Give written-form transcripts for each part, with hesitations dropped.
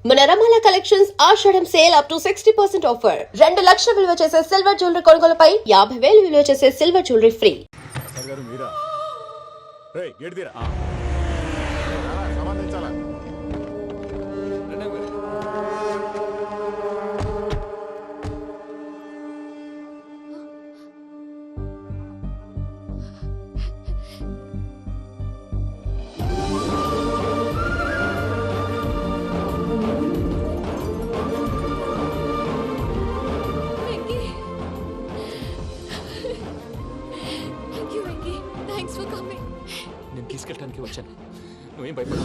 మన Ramala collections Ashadam sale up to 60% offer. 2 లక్షల విలువ చేసే సిల్వర్ జ్యువెలరీ కొనుగోలుపై 50,000 విలువ చేసే సిల్వర్ జ్యువెలరీ ఫ్రీ. నేను తీసుకెళ్ళడానికి వచ్చాను. నువ్వేం భయపడవు.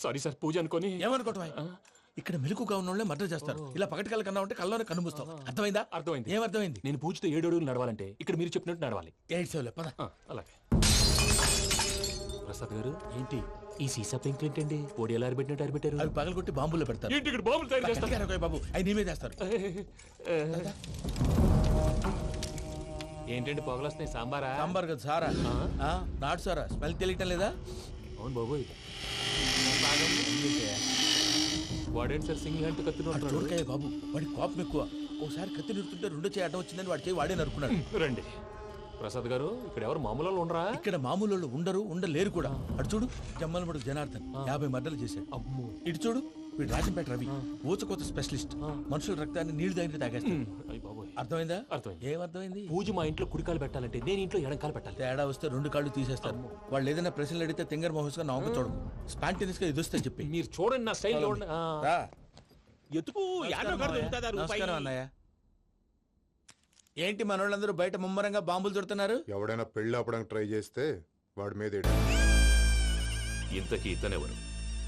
సారీ సార్, పూజ అనుకోని. ఏమనుకోవటం? ఇక్కడ మెలుకుగా ఉన్న వాళ్ళే మర్డర్ చేస్తారు. ఇలా పగటి కళ్ళ కన్నా ఉంటే కళ్ళలోనే కనుమూస్తావు. అర్థమైందా? అర్థమైంది. ఏమర్థమైంది? నేను పూజతో 7 అడుగులు నడవాలంటే ఇక్కడ మీరు చెప్పినట్టు నడవాలి. పద. అలాగే. ప్రసాద్ గారు, ఏంటి ఈ సీసా పెంకులు ఏంటండి? పొడి ఎలా అరబెట్టినట్టు అరబెట్టారు? అవి పగలగొట్టి బాంబుల్లో పెడతారు. ఏంటి ఇక్కడ బాంబులు తయారు చేస్తారు? గట్టిగా బాబు, అవి నీ మీద వేస్తారు. ఏంటండి పొగలు వస్తున్నాయి? సాంబారా? సాంబార్ కదా సారా. నాటు సారా. స్మెల్ తెలియటం లేదా? అవును బాబోయ్. వాడేంటి సార్ సింగిల్ హ్యాండ్ కత్తిని చూడకాయ బాబు, వాడి కోపం ఎక్కువ. ఒకసారి కత్తి నిరుతుంటే 2 చేయి అడ్డం వచ్చిందని వాడి చేయి వాడే నరుకున్నాడు. రండి ప్రసాద్ గారు, ఇక్కడ ఎవరు మామూలు వాళ్ళు ఉండరా? ఇక్కడ మామూలు వాళ్ళు ఉండరు, ఉండలేరు కూడా. అటు చూడు, జమ్మలమడుగు జనార్దన్ 50 మర్డర్లు చేశాడు. అమ్మో. ఇటు చూడు, వీడు రాజంపేట రవి ఊచకోత స్పెషలిస్ట్. మనుషుల రక్తాన్ని నీళ్లు దగ్గర తాగేస్తాడు. అర్థమైందా? అర్థమైంది. ఏమర్థమైంది? పూజ మా ఇంట్లో కుడికాలు పెట్టాలంటే నేను ఇంట్లో ఎడంకాలు పెట్టాలి. తేడా వస్తే 2 కాళ్ళు తీసేస్తారు. వాళ్ళు ఏదైనా ప్రశ్నలు అడిగితే తింగర్ మహోస్ గా నవ్వు చూడకు. స్పాంటినియస్ గా ఎదుస్తా చెప్పి. మీరు చూడండి నా స్టైల్. ఎతుకు నమస్కారం అన్నయ్య. ఏంటి మనోళ్ళందరూ బయట ముమ్మరంగా బాంబులు చుడుతున్నారు? ఎవడైనా పెళ్లి ఆపడానికి ట్రై చేస్తే వాడి మీద ఇంతకీ ఇతనెవరు?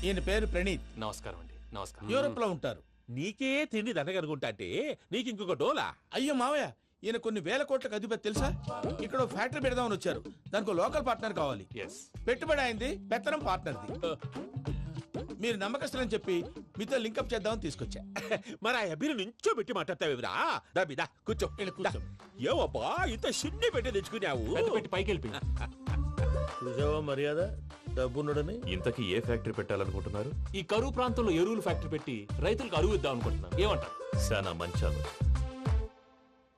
ఈయన పేరు ప్రణీత్. నమస్కారం అండి. నమస్కారం. యూరోప్ లో ఉంటారు. నీకే తిండి దండగనుకుంటా అంటే నీకు ఇంకొక డోలా? అయ్యో మావయ్య, ఈయన కొన్ని వేల కోట్లకు అధిపతి తెలుసా? ఇక్కడ ఫ్యాక్టరీ పెడదామని వచ్చారు. దానికి లోకల్ పార్ట్నర్ కావాలి. పెట్టుబడి అయింది, పెత్తనం పార్ట్నర్ది. మీరు నమ్మకస్తులని చెప్పి మీతో లింకప్ చేద్దామని తీసుకొచ్చా. మరి ఆ అబ్బిని నుంచో పెట్టి మాట్లాడతావేమిరా? దాబిదా కూర్చో. ఏవబ్బా ఇంత సిన్ని పెట్టి తెచ్చుకున్నావు? పెట్టి పైకి వెళ్ళిపోయి. చూసావా మర్యాద, డబ్బున్నడని. ఇంతకీ ఏ ఫ్యాక్టరీ పెట్టాలనుకుంటున్నారు? ఈ కరువు ప్రాంతంలో ఎరువులు ఫ్యాక్టరీ పెట్టి రైతులకు అరువు ఇద్దాం అనుకుంటున్నాను. ఏమంటారు? శానా మంచాలు.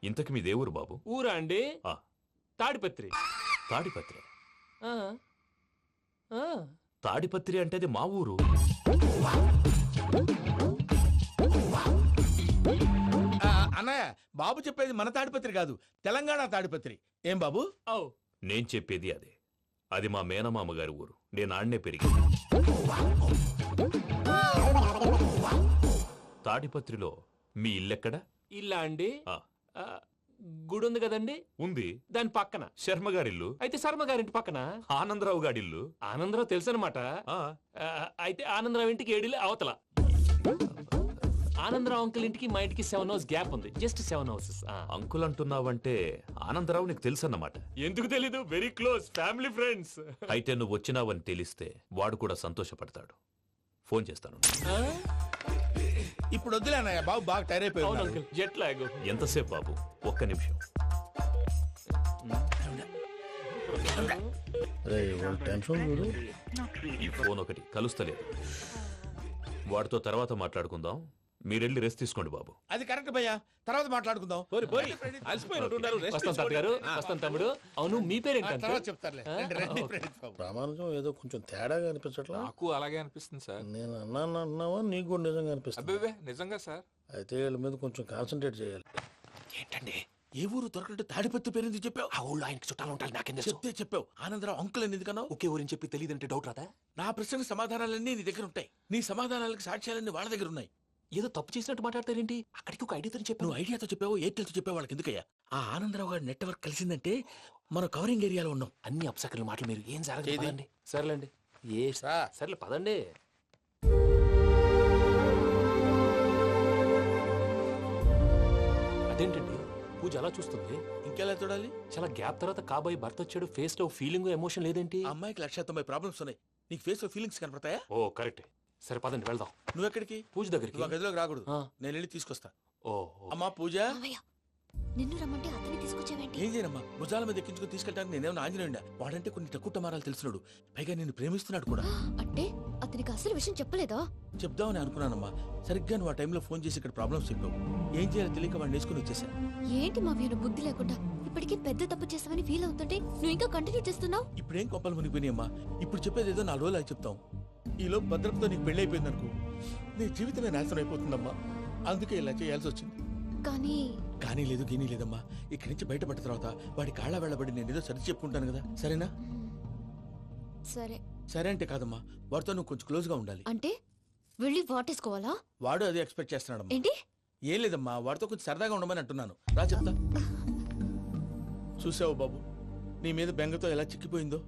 ఇంతకి మీ దేవురు బాబు? ఊరా అండి? తాడిపత్రి. తాడిపత్రి? ఆ. ఆ. తాడిపత్రి అంటే అది మా ఊరు. అన్నయ్య, బాబు చెప్పేది మన తాడిపత్రి కాదు, తెలంగాణ తాడిపత్రి. ఏం బాబు? నేను చెప్పేది అదే. అది మా మేనమామ గారి ఊరు. నేను ఆడనే పెరిగింది. తాడిపత్రిలో మీ ఇల్లెక్కడ? ఇల్లా అండి? గుడి ఉంది కదండి? ఉంది. దాని పక్కన శర్మ గారిల్లు. అయితే శర్మ గారింటి పక్కన ఆనందరావు గారిల్లు. ఆనందరావు తెలుసు అనమాట. అయితే ఆనందరావు ఇంటికి 7 అవతల. ఆనందరావు అంకుల్ ఇంటికి మా ఇంటికి 7 హౌస్ గ్యాప్ ఉంది. Just 7 houses. అంకుల్ అంటున్నావంటే ఆనందరావు నీకు తెలుసు అన్నమాట. ఎందుకు తెలీదు? Very close family friends. అయితే నువ్వు వచ్చినావని తెలిస్తే వాడు కూడా సంతోషపడతాడు. ఫోన్ చేస్తాను. ఇప్పుడు వద్దులే అన్నయ్య, బాబు బాగా టైర్ అయిపోయాడు. Jet lag. ఎంతసేపు బాబు? ఒక్క నిమిషం. ఈ ఫోన్ ఒకటి కలుస్తలేదు. వాడితో తర్వాత మాట్లాడుకుందాం. మీరెళ్ళి రెస్ట్ తీసుకోండి బాబు. అది కరెక్ట్ భయ్యా, తర్వాత మాట్లాడుకుందాం. వస్తాం తాత గారు, వస్తాం తమ్ముడు. అవును, మీ పేరేంటి? చెప్తారులే. ప్రామాణికం ఏదో కొంచెం తేడాగా అనిపించట్లా? నాకు అలాగే అనిపిస్తుంది సార్. నేను అన్నావా నీకు కూడా నిజంగా అనిపిస్తుంది? అబ్బే నిజంగా సార్. అయితే వీళ్ళ మీద కొంచెం కాన్సన్ట్రేట్ చేయాలి. ఏంటండి ఏ ఊరు దొరకట్టు తాడిపత్రి పేరు ఎందుకు చెప్పావు? ఆ ఊళ్ళో ఆయనకి చుట్టాలు ఉంటారు. నాకేం తెలుసు? చెప్తే చెప్పావు. ఆనందరావు అంకుల్ అని ఎందుకన్నావు? ఒకే ఊరిని చెప్పి తెలియదంటే డౌట్ రాదా? నా ప్రశ్నకు సమాధానాలన్నీ నీ దగ్గర ఉంటాయి. నీ సమాధానాలకు సాక్ష్యాలన్నీ వాళ్ళ దగ్గర ఉన్నాయి. ఏదో తప్పు చేసినట్టు మాట్లాడతారేంటి? అక్కడికి ఒక ఐడియాతో చెప్పాను. నువ్వు ఐడియాతో చెప్పావు, ఎయిర్టెల్తో చెప్పావు, వాళ్ళకి ఎందుకయ్యా? ఆ ఆనందరావు గారి నెట్వర్క్ కలిసిందంటే మనం కవరింగ్ ఏరియాలో ఉన్నాం. అన్ని అప్సకర్ల మాటలు మీరు ఏం జరగదండి. సర్లేండి. సర్లే పదండి. అదేంటండి పూజ అలా చూస్తుంది? ఇంకెలా చూడాలి? చాలా గ్యాప్ తర్వాత కాబోయే భర్త వచ్చాడు. ఫేస్ లో ఫీలింగ్ ఎమోషన్ లేదేంటి? అమ్మాయికి 190 ప్రాబ్లమ్స్ ఉన్నాయి. నీకు ఫేస్ లో ఫీలింగ్స్ కనపడతాయా? ఓ కరెక్ట్. సరే పదండి వెళ్దాం. నువ్వెక్కడికి? పూజ దగ్గరికి. గదిలోకి రాకూడదు, నేను వెళ్ళి తీసుకొస్తా. ఓ అమ్మా పూజ, నిన్ను రమ్మంటే అతన్ని తీసుకొచ్చావేంటి? ఏం చేయనమ్మా, భుజాల మీద ఎక్కించుకుని తీసుకెళ్ళడానికి నేనేమన్నా ఆంజనేయుడా? వాడంటే కొన్ని తక్కువ టమారాలు తెలిసినాడు, పైగా నేను ప్రేమిస్తున్నాడు కూడా. అంటే అతనికి అసలు విషయం చెప్పలేదా? చెప్దామని అనుకున్నానమ్మా, సరిగ్గా నువ్వు ఆ టైంలో ఫోన్ చేసి ఇక్కడ ప్రాబ్లమ్స్ చెప్పావు. ఏం చేయాలో తెలియక వాడిని వేసుకుని వచ్చేసా. ఏంటి మా వీరు బుద్ధి లేకుండా ఇప్పటికే పెద్ద తప్పు చేస్తావని ఫీల్ అవుతుంటే నువ్వు ఇంకా కంటిన్యూ చేస్తున్నావు? ఇప్పుడేం కొప్పలు మునిగిపోయినాయమ్మా, ఇప్పుడు చెప్పేది ఏదో 4 రోజులు అని చెప్తాం. ఈలోపు భద్రతతో నీకు పెళ్లి అయిపోయింది అనుకో, నీ జీవితమే నాశనం అయిపోతుందమ్మా. అందుకే ఇలా చేయాల్సి వచ్చింది. కానీ లేదు గీనీ లేదమ్మా, ఇక్కడి నుంచి బయటపడ్డ తర్వాత వాడి కాళ్ళ వెళ్ళబడి నేను ఏదో సరి చెప్పుకుంటాను కదా, సరేనా? సరే. సరే అంటే కాదమ్మా, వాడితో నువ్వు కొంచెం క్లోజ్ గా ఉండాలి. అంటే వెళ్ళి వాటేసుకోవాలా? వాడు అదే ఎక్స్పెక్ట్ చేస్తున్నాడమ్మా. ఏంటి? ఏం లేదమ్మా, వాడితో కొంచెం సరదాగా ఉండమని అంటున్నాను. రా చెప్తా. చూసావు బాబు, నీ మీద బెంగతో ఎలా చిక్కిపోయిందో.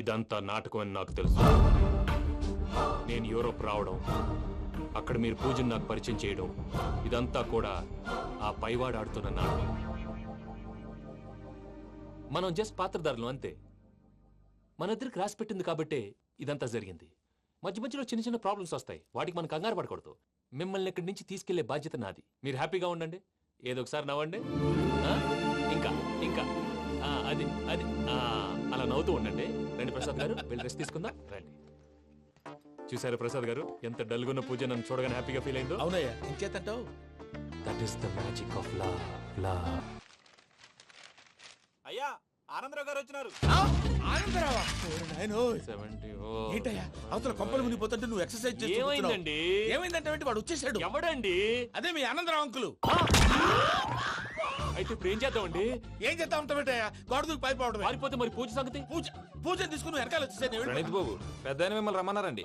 ఇదంతా నాటకం అని నాకు తెలుసు. నేను యూరోప్ రావడం, అక్కడ మీరు పూజను నాకు పరిచయం చేయడం, ఇదంతా కూడా ఆ పైవాడు ఆడుతున్న నాటకం. మనం జస్ట్ పాత్రధారులు అంతే. మన ఇద్దరికి రాసి పెట్టింది కాబట్టే ఇదంతా జరిగింది. మధ్య మధ్యలో చిన్న చిన్న ప్రాబ్లమ్స్ వస్తాయి, వాటికి మనం కంగారు పడకూడదు. మిమ్మల్ని ఇక్కడి నుంచి తీసుకెళ్లే బాధ్యత నాది. మీరు హ్యాపీగా ఉండండి, ఏదో ఒకసారి నవ్వండి. ఆ? ఇంకా ఇంకా అది అది అలా నవ్వుతూ ఉండండి. రండి ప్రసాద్ గారు, వెళ్ళి రెస్ట్ తీసుకుందాం. రండి. చూసారు ప్రసాద్ గారు, ఎంత డల్గున్న పూజ నన్ను చూడగానే హ్యాపీగా ఫీల్ అయిందో. అవునయ్యా, ఇంకేతంటావు? That is the magic of love. అయ్యా ఆనందరావు గారు వచ్చినారు. ఆనందరావా? ఏంటయ్యా, అవతల కొంపలు మునిగిపోతుంటే నువ్వు ఎక్సర్సైజ్ చేస్తూ కూర్చున్నావు. ఏమైందండి? ఏమైందంటే వాడు వచ్చేసాడు. ఎవడండి? అదే మీ ఆనందరావు అంకులు. అయితే ఇప్పుడు ఏం చేద్దామండి? ఏం చేస్తా ఉంటావేటయ్యా, గొడవకు పైపోవడం. పారిపోతే మరి పూజ సంగతి? పూజ తీసుకుని వెనకాల వచ్చేసాను. ప్రణీత్ బాబు, పెద్ద మిమ్మల్ని రమ్మన్నారండి.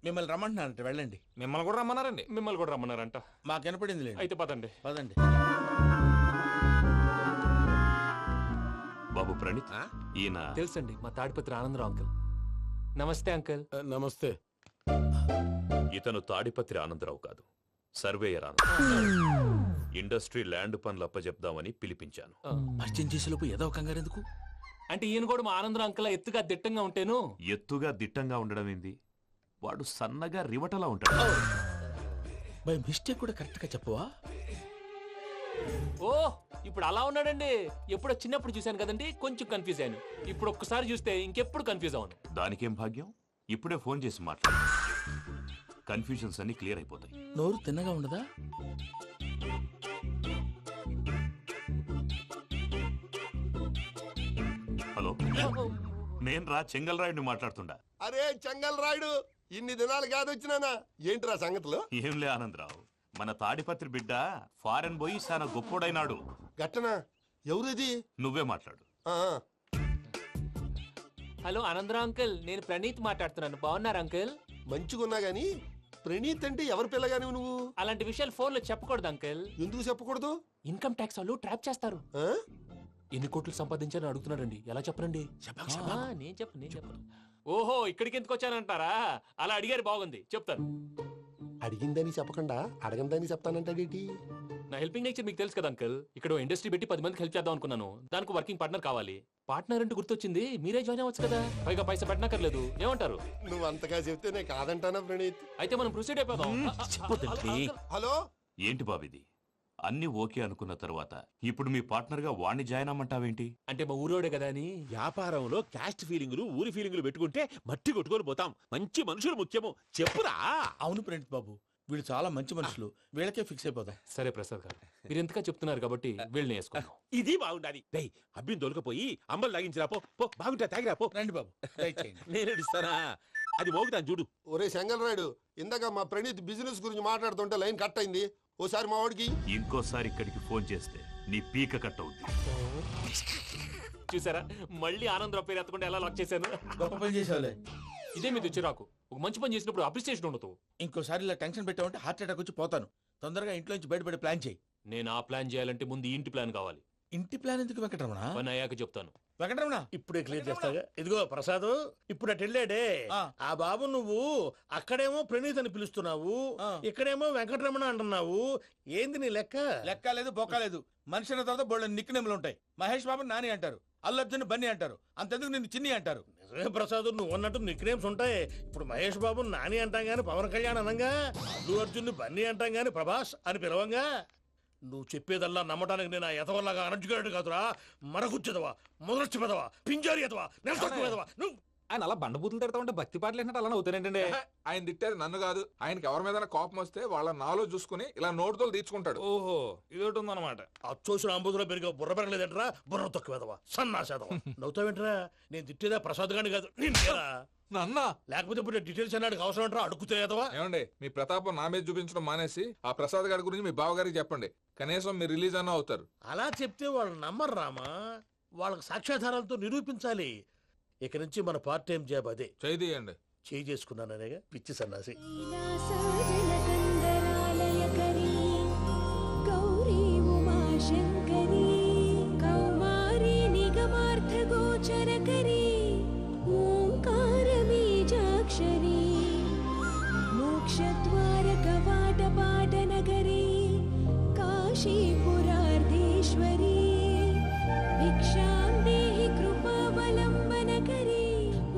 మిమ్మల్ని రమ్మంటున్నారంట, వెళ్ళండి. మిమ్మల్ని కూడా రమ్మన్నారండి. మిమ్మల్ని కూడా రమ్మన్నారంట. మాకు వినపడింది లేదు. అయితే పదండి. పదండి. బాబు ప్రణీత్, ఈయన తెలుసండి, మా తాడిపత్రి ఆనందరావు అంకుల్. నమస్తే అంకుల్. నమస్తే. ఇతను తాడిపత్రి ఆనందరావు కాదు, సర్వేయర్ ఆనందరావు. ఇండస్ట్రీ ల్యాండ్ పనులు అప్పచెప్దామని పిలిపించాను. పరిచయం చేసేలోపు ఏదో కంగారు ఎందుకు? అంటే ఈయన కూడా మా ఆనందరావు అంకుల్ ఎత్తుగా దిట్టంగా ఉంటేను. ఎత్తుగా దిట్టంగా ఉండడం ఏంది, వాడు సన్నగా రివటలా ఉంటాడు. బై మిస్టేక్ కూడా కరెక్ట్ గా చెప్పవా? ఓ, ఇప్పుడు అలా ఉన్నాడండి. ఎప్పుడో చిన్నప్పుడు చూశాను కదండి, కొంచెం కన్ఫ్యూజ్ అయ్యాను. ఇప్పుడు ఒక్కసారి చూస్తే ఇంకెప్పుడు కన్ఫ్యూజ్ అవును. దానికేం భాగ్యం, ఇప్పుడే ఫోన్ చేసి మాట్లాడు. కన్ఫ్యూజన్స్ అన్ని క్లియర్ అయిపోతాయి. నోరు తిన్నగా ఉండదా? హలో, నేను రా చెంగల్రాయుడిని మాట్లాడుతుండా. అరే చెంగల్ రాయుడు, ఇన్ని దినాలు కాదు వచ్చినానా? ఏంట్రా సంగతులు? ఏంలే ఆనందరావు, మన తాడిపత్రి బిడ్డ ఫారెన్ పోయి చాలా గొప్పోడైనాడు. గట్టనా? ఎవరిది? నువ్వే మాట్లాడు. ఆ, హలో ఆనందరావు అంకుల్, నేను ప్రణీత్ మాట్లాడుతున్నాను. బాగున్నారు అంకుల్? మంచిగున్నా గాని ప్రణీత్ అంటే ఎవరి పిల్లగాని నువ్వు? అలాంటి విషయాలు ఫోన్ లో చెప్పకూడదు అంకుల్. ఎందుకు చెప్పకూడదు? ఇన్కమ్ ట్యాక్స్ వాళ్ళు ట్రాప్ చేస్తారు. ఆ? ఎన్ని కోట్లు సంపాదించాలని అడుగుతున్నారండి. ఎలా చెప్పరండి? నేను చెప్పను. ఓహో, ఇక్కడికి ఎందుకు వచ్చానంటారా? అలా అడిగారు, బాగుంది, చెప్తాను. అడిగిందని చెప్పకుండా అడగందని చెప్తానంటాడేటి? నా హెల్పింగ్ నేచర్ మీకు తెలుసు కదా అంకుల్. ఇక్కడ ఇండస్ట్రీ పెట్టి 10 మందికి హెల్ప్ చేద్దాం అనుకున్నాను. దానికి వర్కింగ్ పార్ట్నర్ కావాలి. పార్ట్నర్ అంటే గుర్తొచ్చింది, మీరే జాయిన్ అవ్వచ్చు కదా, పైగా పైసా పెట్టనక్కర్లేదు. ఏమంటారు? నువ్వు అంతగా చెప్తే నేను కాదంటానా ప్రణీత్? అయితే మనం ప్రొసీడ్ అయిపోదాం. హలో, ఏంటి బాబిది, అన్ని ఓకే అనుకున్న తర్వాత ఇప్పుడు మీ పార్ట్నర్ గా వాణ్ణి జాయిన్ అమ్మంటావేంటి? అంటే మా ఊరోడే కదా అని. వ్యాపారంలో క్యాస్ట్ ఫీలింగులు, ఊరి ఫీలింగులు పెట్టుకుంటే మట్టి కొట్టుకొని పోతాం. మంచి మనుషులు ముఖ్యము, చెప్పురా. అవును ప్రణీత్ బాబు, వీళ్ళు చాలా మంచి మనుషులు, వీళ్ళకే ఫిక్స్ అయిపోతాం. సరే ప్రసాద్ గారు, మీరు ఎంతగా చెప్తున్నారు కాబట్టి వీళ్ళని వేసుకుందాం. ఇది బాగుండాలి. డేయ్, అబ్బిని దొరకపోయి అంబలు తాగించిరా పో. పో, బాగుంటా తాగిరా పో. రండి బాబు, దయచేయండి. నేను ఇస్తానా? అది మోగుతాను చూడు. ఒరే చెంగల్ రాయుడు, ఇందాక మా ప్రణీత్ బిజినెస్ గురించి మాట్లాడుతుంటే లైన్ కట్ అయింది. ఓసారి మా వాడికి ఇంకోసారి ఇక్కడికి ఫోన్ చేస్తే నీ పీక కట్ అవుద్ది. చూసారా, మళ్ళీ ఆనందరావు పేరు ఎత్తకుండా ఎలా లాక్ చేశాను. గొప్ప పని చేసేవాళ్ళే. ఇదే మీద చిరాకు. ఒక మంచి పని చేసినప్పుడు అప్రిసియేషన్ ఉండదు. ఇంకోసారి ఇలా టెన్షన్ పెట్టామంటే హార్ట్ అటాక్ వచ్చి పోతాను. తొందరగా ఇంట్లో నుంచి బయటపడే ప్లాన్ చేయి. నేను ఆ ప్లాన్ చేయాలంటే ముందు ఈ ఇంటి ప్లాన్ కావాలి. ఇంటి ప్లాన్ ఎందుకు వెంకటరమణ? పని అయ్యాక చెప్తాను. వెంకటరమణ ఇప్పుడే క్లియర్ చేస్తాగా. ఇదిగో ప్రసాద్, ఇప్పుడు అటు వెళ్ళాడే ఆ. ఆ బాబు, నువ్వు అక్కడేమో ప్రణీత్ అని పిలుస్తున్నావు, ఆ. ఇక్కడేమో వెంకటరమణ అంటున్నావు. ఏంది నీ లెక్క? లెక్క లేదు, బొక్క లేదు. మనిషి అన్న తర్వాత బోళ్ళ నిక్నెములు ఉంటాయి. మహేష్ బాబు నాని అంటారు, అల్లు అర్జున్ బన్నీ అంటారు, అంతెందుకు నిన్ను చిన్ని అంటారు. నిజమే ప్రసాద్, నువ్వు అన్నట్టు నిక్నేమ్స్ ఉంటాయి. ఇప్పుడు మహేష్ బాబు నాని అంటాం గాని పవన్ కళ్యాణ్ అనంగా, అల్లు అర్జున్ బన్నీ అంటాం గాని ప్రభాస్ అని పిలవంగా. నువ్వు చెప్పేదల్లా నమ్మటానికి నేను ఎదవల్లాగా అనర్జుకేటెడ్ కాదురా. మరగుచ్చదవా, మొదలచ్చి పెదవా, పింజారి ఎదవా, నెలసొక్కు పెదవా నువ్వు. ఆయన అలా బండబూతులు తిడతా ఉంటే భక్తి పాటలు ఏంటంటే అలా అవుతానంటే ఆయన తిట్టేది నన్ను కాదు, ఆయనకి ఎవరి మీద కోపం వస్తే వాళ్ళ నాలో చూసుకుని ఇలా నోటుతో తీర్చుకుంటాడు. ఓహో ఇదొకటి ఉందన్నమాట. అచ్చోసిన అంబుధులో పెరిగే బుర్ర పెరగలేదంటరా, బుర్ర తొక్కువేదవా, సన్నాసేదవా. నవ్వుతావేంట్రా? నేను తిట్టేదా ప్రసాద్ గాని కాదు నిన్నేరా. నన్నా లేకపోతే ఇప్పుడు డీటెయిల్స్ అన్నాడు అవసరం అంటారా? అడుగుతాయేదవా. ఏమండి మీ ప్రతాపం నా మీద చూపించడం మానేసి ఆ ప్రసాద్ గారి గురించి మీ బావగారికి చెప్పండి, కనీసం మీరు రిలీజ్ అన్న అవుతారు. అలా చెప్తే వాళ్ళు నమ్మరు రామా. వాళ్ళకి సాక్ష్యాధారాలతో నిరూపించాలి. ఇక నుంచి మన పార్ట్ టైం జాబ్ అదే. చేయండి. చేయి చేసుకున్నాననేగా పిచ్చి సన్నాసి. గౌరీ ఉమాశంకరీ కౌమారీ నిగమార్థగోచరకరీ ఓంకార బీజాక్షరీ మోక్షద్వారకవాటపాటనగరీ కాశీపురార్ధేశ్వరీ భిక్షాం దేహి కృపావలంబనకరీ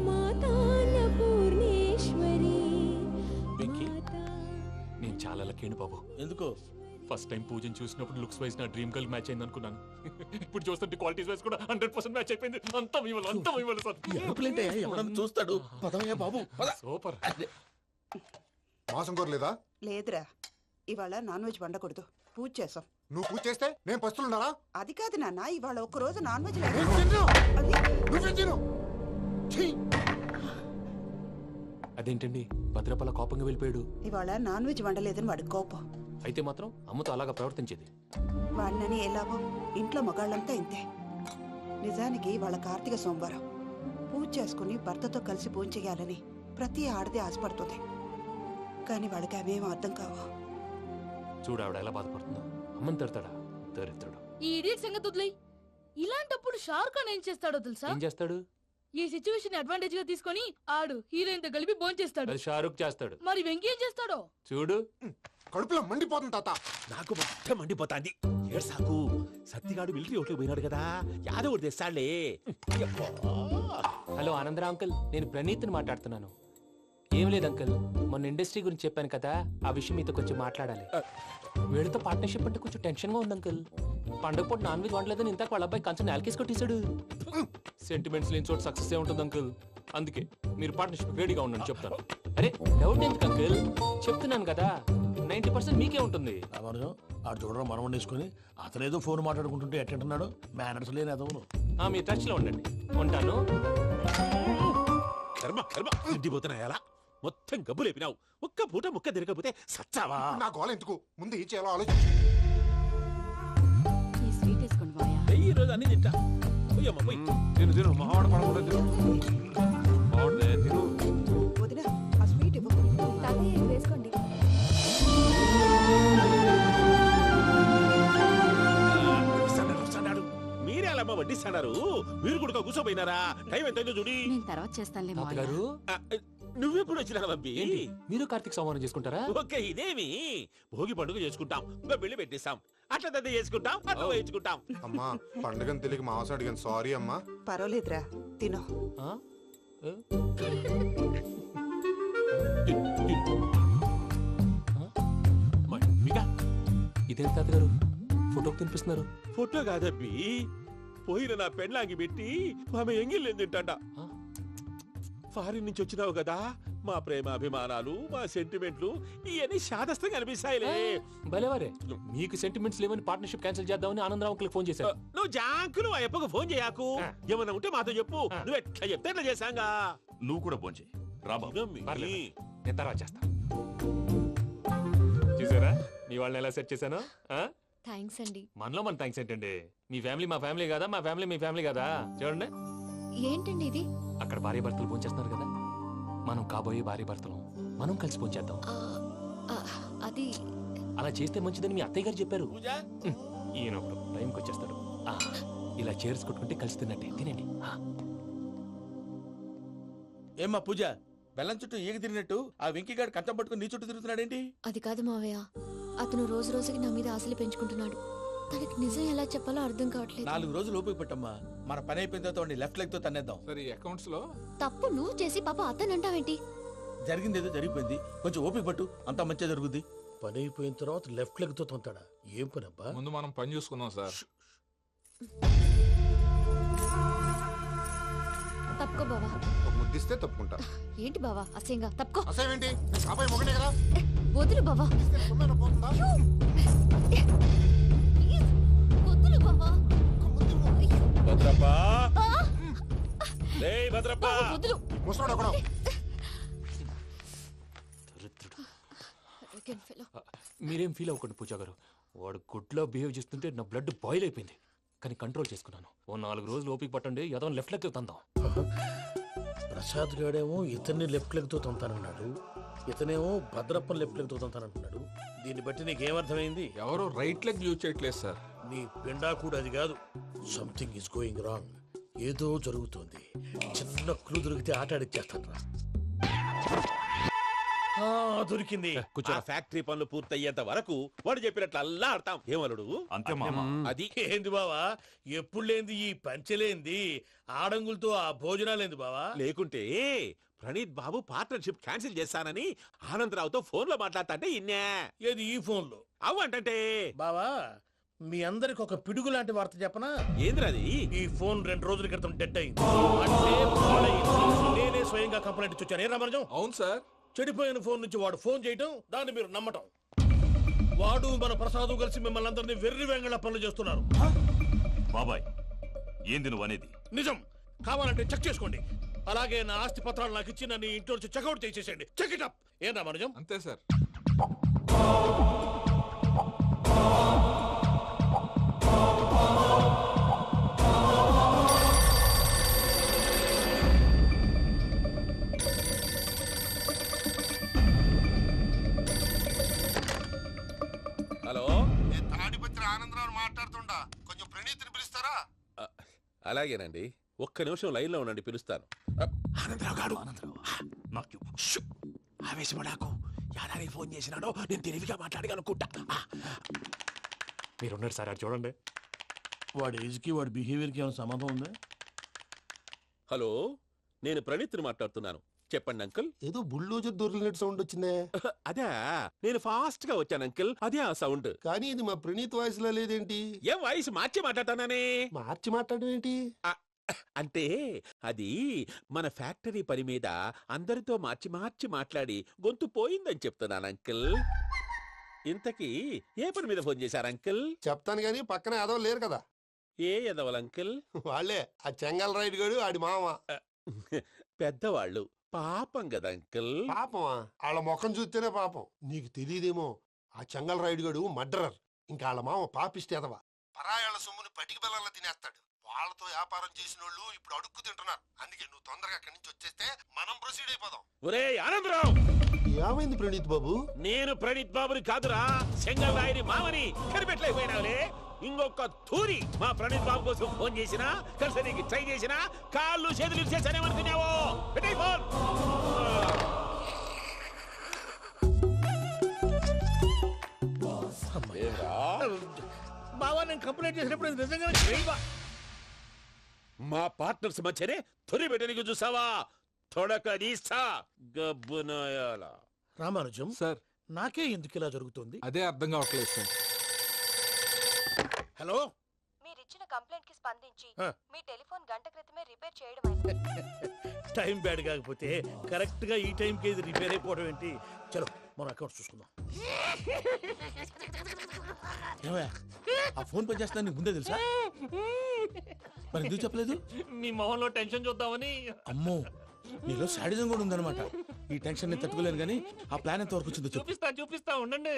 మాతాన్నపూర్ణేశ్వరీ. నేను చాలా లక్కీ బాబు. ఎందుకు? ఫస్ట్ టైం పూజను చూసినప్పుడు లుక్స్ వైజ్ నా డ్రీమ్ గర్ల్ మ్యాచ్ అయింది అనుకున్నాను. ఇప్పుడు చూస్తుంటే క్వాలిటీస్ వైజ్ కూడా 100% మ్యాచ్ అయిపోయింది. అంతా మీ వల్ల సార్. ఎవడన్నా చూస్తాడు. పదవయ్యా బాబు పద. సూపర్. మాసం కోరలేదా? లేదురా, ఇవాళ నాన్ వెజ్ వండకూడదు, పూజ చేసాం. నువ్వు పూజ చేస్తే నేను పస్తులున్నారా? అది కాదు నాన్న, ఇవాళ ఒక్కరోజు నాన్ వెజ్ నేను లేదు. తిన్ను. అది నువ్వే తిను. ఛీ! అదేంటండి భద్రపల కోపంగా వెళ్ళిపోయాడు? ఇవాళ నాన్ వెజ్ వండలేదని వాడి కోపం. అయితే మాత్రం అమ్మతో అలాగా ప్రవర్తించేది. వాడినని ఎలాగో ఇంట్లో మగాళ్ళంతా ఇంతే. నిజానికి వాళ్ళ కార్తీక సోమవారం పూజ చేసుకుని భర్తతో కలిసి పూజ చేయాలని ప్రతి ఆడది ఆశపడుతుంది. కానీ వాళ్ళకి అవేం అర్థం కావు. చూడు ఆవిడ ఎలా బాధపడుతుందో. అమ్మని తిడతాడా దరిద్రుడు. ఈ ఇడియట్ సంగతి వదిలేయ్. ఇలాంటప్పుడు షారుఖ్ ఖాన్ ఏం చేస్తాడో తెలుసా? ఏం చేస్తాడు? ఈ సిచ్యువేషన్ అడ్వాంటేజ్ గా తీసుకొని ఆడు హీరోయిన్ తో కలిపి బోన్ చేస్తాడు. అది షారుఖ్ చేస్తాడు. మరి వెంకీ ఏం చేస్తాడో చూడు. కడుపులో మండిపోతుంది తాత. నాకు మొత్తం మండిపోతాంది. ఏడు సాకు సత్తిగాడు మిలిటరీ ఒకటి పోయినాడు కదా, యాదవ్ ఒకటి తెస్తాడులే. హలో ఆనందరా అంకుల్, నేను ప్రణీత్ని మాట్లాడుతున్నాను. ఏం లేదు అంకుల్, మొన్న ఇండస్ట్రీ గురించి చెప్పాను కదా, ఆ విషయం మీతో కొంచెం మాట్లాడాలి. వీడితో పార్ట్నర్షిప్ అంటే కొంచెం టెన్షన్ గా ఉంది అంకుల్. పండగ పూట నాన్ వెజ్ వండలేదని ఇంతకు వాళ్ళ అబ్బాయి కంచెం నేలకేసి కొట్టేశాడు. సెంటిమెంట్స్ లేని చోట సక్సెస్ ఏ ఉంటుంది అంకుల్. అందుకే మీరు పార్ట్నర్షిప్ రెడీగా ఉండండి చెప్తాను. అరే డౌట్ ఎందుకు అంకుల్, చెప్తున్నాను కదా 90% మీకే ఉంటుంది. రామానుజం ఆడు చూడడం మనం వండేసుకుని అతనేదో ఫోన్ మాట్లాడుకుంటుంటే ఎట్టంటున్నాడు. మేనర్స్ లేని అదవును. మీ టచ్ లో ఉండండి. ఉంటాను. కర్మ కర్మ ఇంటిపోతున్నా ఎలా మొత్తం గబ్బు లేపినావు. ఒక్క పూట ముక్క తిరగకపోతే సచ్చావా? నా గోల ఎందుకు? ముందు ఏం చేయాలో ఆలోచించు. ఈ స్వీట్ వేసుకోండి మాయా. ఈ రోజు అన్ని తింటా. పోయమ్మ పోయి. తిను తిను మావాడు పడకుండా తిను. మావాడే తిను. వదిన ఆ స్వీట్ ఇవ్వు. తాతయ్య ఇది వేసుకోండి. వస్తాడు. మీరే అలా వడ్డిస్తాడారు. మీరు కూడా కూర్చోపోయినారా? టైం ఎంతైందో చూడి. నేను తర్వాత చేస్తానులే మావయ్య. తాతగారు ఆ, నువ్వెప్పుడు వచ్చినా బంబి? ఏంటి మీరు కార్తీక్ సంహారం చేసుకుంటారా? ఓకే ఇదేమి భోగి పండుగ చేసుకుంటాం, ఇంకా పెళ్లి పెట్టేస్తాం, అట్లా దద్ద చేసుకుంటాం, అట్లా వేయించుకుంటాం. అమ్మా పండుగని తెలియక మాసం అడిగాను, సారీ అమ్మా. పర్వాలేదురా, తినో. ఆ? ఏ? మమ్మిగా ఇదేంటి తాతగారు ఫోటోకి తినిపిస్తున్నారు? ఫోటో కాదబ్బి, పోయిన నా పెళ్ళాంగి పెట్టి ఆమె ఎంగిల్లేం తింటాడ. ఆ? ఫారిన్ నుంచి వచ్చినావు కదా, మా ప్రేమ అభిమానాలు మా సెంటిమెంట్లు ఇవన్నీ శాదస్తంగా అనిపిస్తాయిలే. భలేవారే, మీకు సెంటిమెంట్స్ లేవని పార్ట్నర్షిప్ క్యాన్సిల్ చేద్దామని ఆనందరావు అంకుల్ ఫోన్ చేశారు. నువ్వు జాంకులు ఆ అప్పకు ఫోన్ చేయకు. ఏమన్నా ఉంటే మాతో చెప్పు. నువ్వు ఎట్లా చెప్తే ఎట్లా చేశాంగా. నువ్వు కూడా ఫోన్ చేయి రాబాబు. పర్లేదు, నేను తర్వాత చేస్తా. చూసారా మీ వాళ్ళని ఎలా సెట్ చేశాను? థ్యాంక్స్ అండి. మనలో మన థ్యాంక్స్ ఏంటండి? మీ ఫ్యామిలీ మా ఫ్యామిలీ కదా, మా ఫ్యామిలీ మీ ఫ్యామిలీ కదా. చూడండి, ఏంటండి ఇది? అక్కడ భార్య భర్తలు ఫోన్ చేస్తున్నారు కదా, మనం కాబోయే భార్య భర్తలు మనం కలిసి ఫోన్ చేద్దాం. ఆ, అది అలా చేస్తే మంచిదని మీ అత్తయ్య గారు చెప్పారు. పూజ ఈయన ఒకడు టైంకి వచ్చేస్తాడు. ఇలా చేర్స్ కొట్టుకుంటే కలిసి తిన్నట్టే. తినండి. ఏమ్మా పూజ, బెల్లం చుట్టూ ఈగ తిరిగినట్టు ఆ వెంకీగాడు కంచం పట్టుకుని నీ చుట్టూ తిరుగుతున్నాడేంటి? అది కాదు మావయ్య, అతను రోజు రోజుకి నా మీద ఆశలు పెంచుకుంటున్నాడు. తనకి నిజం ఎలా చెప్పాలో అర్థం కావట్లేదు. 4 రోజులు ఓపిక పట్టమ్మా, మన పని అయిపోయిన తర్వాత వాడిని లెఫ్ట్ లెగ్ తో తన్నేద్దాం. సరే అకౌంట్స్ లో తప్పు నువ్వు చేసి పాప అతను అంటావేంటి? జరిగింది ఏదో జరిగిపోయింది, కొంచెం ఓపిక పట్టు, అంతా మంచిగా జరుగుద్ది. పని అయిపోయిన తర్వాత లెఫ్ట్ లెగ్ తో తొంతాడా? ఏం పని అబ్బా? ముందు మనం పని చూసుకుందాం సార్. తప్పుకో బావా. ఒక ముద్దిస్తే తప్పుకుంటా. ఏంటి బావా అసహ్యంగా? తప్పుకో. అసేమేంటి? అబ్బాయి మొగనే కదా. వదులు బావా. తొమ్మిది పోతుందా? ప్లీజ్, వదులు బావా. భద్రప్ప రేయ్ భద్రప్ప బావా, వదులు. ముసలోడు ఒకడు. దరిద్రుడు. Arrogant fellow. మీరేం ఫీల్ అవ్వకండి పూజా గారు. వాడు గుడ్లో బిహేవ్ చేస్తుంటే నా బ్లడ్ బాయిల్ అయిపోయింది. కానీ కంట్రోల్ చేసుకున్నాను. ఓ 4 రోజులు ఓపిక పట్టండి, ఏదో లెఫ్ట్ లెగ్ తందాం. ప్రసాద్ గాడేమో ఇతన్ని లెఫ్ట్ లెగ్ తో తొంతానన్నాడు, ఇతనేమో భద్రప్పని లెఫ్ట్ లెగ్ తో తొంతానంటున్నాడు. దీన్ని బట్టి నీకేమర్థమైంది? ఎవరు రైట్ లెగ్ యూజ్ చేయట్లేదు సార్. నీ పిండా కూడా అది కాదు. Something is going wrong. ఏదో జరుగుతోంది. చిన్న క్లూ దొరికితే ఆట ఆడిచ్చేస్తాను రా. దొరికింది. ఆ ఫ్యాక్టరీ పనులు పూర్తయ్యేంత వరకు వాడు చెప్పినట్లు అల్లా ఆడతాం. ఏమలుడు? అంతే మామ. అది ఏంది బావా, ఎప్పుడు లేంది ఈ పంచలేంది, ఆడంగులతో ఆ భోజనాలేంది బావా? లేకుంటే ప్రణీత్ బాబు పార్ట్నర్షిప్ క్యాన్సిల్ చేస్తానని ఆనందరావుతో ఫోన్ లో మాట్లాడతాంటే ఇన్నే. ఏది ఈ ఫోన్ లో? అవ్వంటే బావా, మీ అందరికి ఒక పిడుగు లాంటి వార్త చెప్పనా? ఏంద్రది? ఈ ఫోన్ 2 రోజుల క్రితం డెడ్ అయింది. అంటే పాడైంది. నేనే స్వయంగా కంప్లైంట్ ఇచ్చి వచ్చాను. ఏ రామరాజం? అవును సార్. చెడిపోయిన ఫోన్ నుంచి వాడు ఫోన్ చేయటం, దాన్ని మీరు నమ్మటం. వాడు మన ప్రసాదు కలిసి మిమ్మల్ని అందరినీ వెర్రి వెంగళ పనులు చేస్తున్నారు. బాబాయ్ ఏంది నువ్వు అనేది? నిజం. కావాలంటే చెక్ చేసుకోండి. అలాగే నా ఆస్తి పత్రాలు నాకు ఇచ్చి నన్ను ఇంట్లో నుంచి చెక్అౌట్ చేసేసండి. Check it up. ఏం రామరాజం? అంతే సార్. హలో, నేను తాడిపత్రి ఆనందరావు మాట్లాడుతుండా. కొంచెం ప్రణీతిని పిలుస్తారా? అలాగేనండి. ఒక్క నిమిషం లైన్ లో ఉండండి, పిలుస్తాను. ఆనందరావు గాడు. నాకు ఆవేశపడాకు. యాదారి ఫోన్ చేసినాడో నేను తెలివిగా మాట్లాడగలనుకుంటా. మీరున్నారు సార్, అది చూడండి. వాడి ఏజ్కి వాడి బిహేవియర్కి ఏమైనా సంబంధం ఉందా? హలో, నేను ప్రణీత్ని మాట్లాడుతున్నాను. చెప్పండి అంకుల్. ఏదో బుల్డోజర్ దొరికినట్టు సౌండ్ వచ్చిందే. అదే, నేను ఫాస్ట్ గా వచ్చాను అంకుల్. అదే ఆ సౌండ్. కానీ ఇది మా ప్రణీత్ వాయిస్ లో లేదేంటి? ఏం వాయిస్ మార్చి మాట్లాడతాననే? మార్చి మాట్లాడడం ఏంటి? అంటే అది మన ఫ్యాక్టరీ పని మీద అందరితో మార్చి మార్చి మాట్లాడి గొంతు పోయిందని చెప్తున్నాను అంకుల్. ఇంతకీ ఏ పని మీద ఫోన్ చేశారు అంకుల్? చెప్తాను గానీ పక్కన ఏదో లేరు కదా. ఏ ఎదవల్ అంకుల్? వాళ్ళే ఆ చెంగల్ రైడ్ గడు ఆడి మామ. పెద్దవాళ్ళు. పాపం కదా అంకుల్. పాపమా? వాళ్ళ ముఖం చూస్తేనే పాపం. నీకు తెలియదేమో, ఆ చెంగల్ రైడ్ గడు మర్డరర్. ఇంకా వాళ్ళ మామ పాపిష్టి ఎదవ. పరాయాళ్ళ సొమ్ముని పటికి బెల్లంలో తినేస్తాడు. వాళ్ళతో వ్యాపారం చేసిన వాళ్ళు ఇప్పుడు అడుక్కు తింటున్నారు. అందుకే నువ్వు తొందరగా అక్కడి నుంచి వచ్చేస్తే మనం ప్రొసీడ్ అయిపోదాం. ఒరే ఆనందరావు, ఏమైంది ప్రణీత్ బాబు? నేను ప్రణీత్ బాబుని కాదురా, సెంగల్ రాయని మామని. కనిపెట్టలేకపోయినావులే. ఇంకొక తూరి మా ప్రణీత్ బాబు కోసం ఫోన్ చేసినా, కలిసి నీకు ట్రై చేసినా కాళ్ళు చేతులు చేశానేమనుకున్నావో. పెట్టేయ్ ఫోన్. బావా, నేను కంప్లైంట్ చేసినప్పుడు ఇది నిజంగానే చేయవా? మా పార్ట్నర్స్ మధ్యనే తొలి పెట్టడానికి చూసావా? తొడక నీస్తా గబ్బునాయాల. రామానుజం సార్, నాకే ఎందుకు ఇలా జరుగుతుంది? అదే అర్థం కావట్లేదు సార్. హలో, మీరిచ్చిన కంప్లైంట్ కి స్పందించి ఆ. మీ టెలిఫోన్ గంట క్రితమే రిపేర్ చేయడం టైం బ్యాడ్ కాకపోతే కరెక్ట్ గా ఈ టైంకి ఇది రిపేర్ అయిపోవడం ఏంటి? చలో మన అకౌంట్ చూసుకుందాం. ఏమయ్యా, ఆ ఫోన్ పని చేస్తున్నా నీకు ముందే తెలుసా? మరి ఎందుకు చెప్పలేదు? మీ మొహంలో టెన్షన్ చూద్దామని. అమ్మో, నీలో శాడిజం కూడా ఉందన్నమాట. ఈ టెన్షన్ నేను తట్టుకోలేను కానీ ఆ ప్లాన్ ఎంత వరకు వచ్చిందో చెప్పు. చూపిస్తా ఉండండి.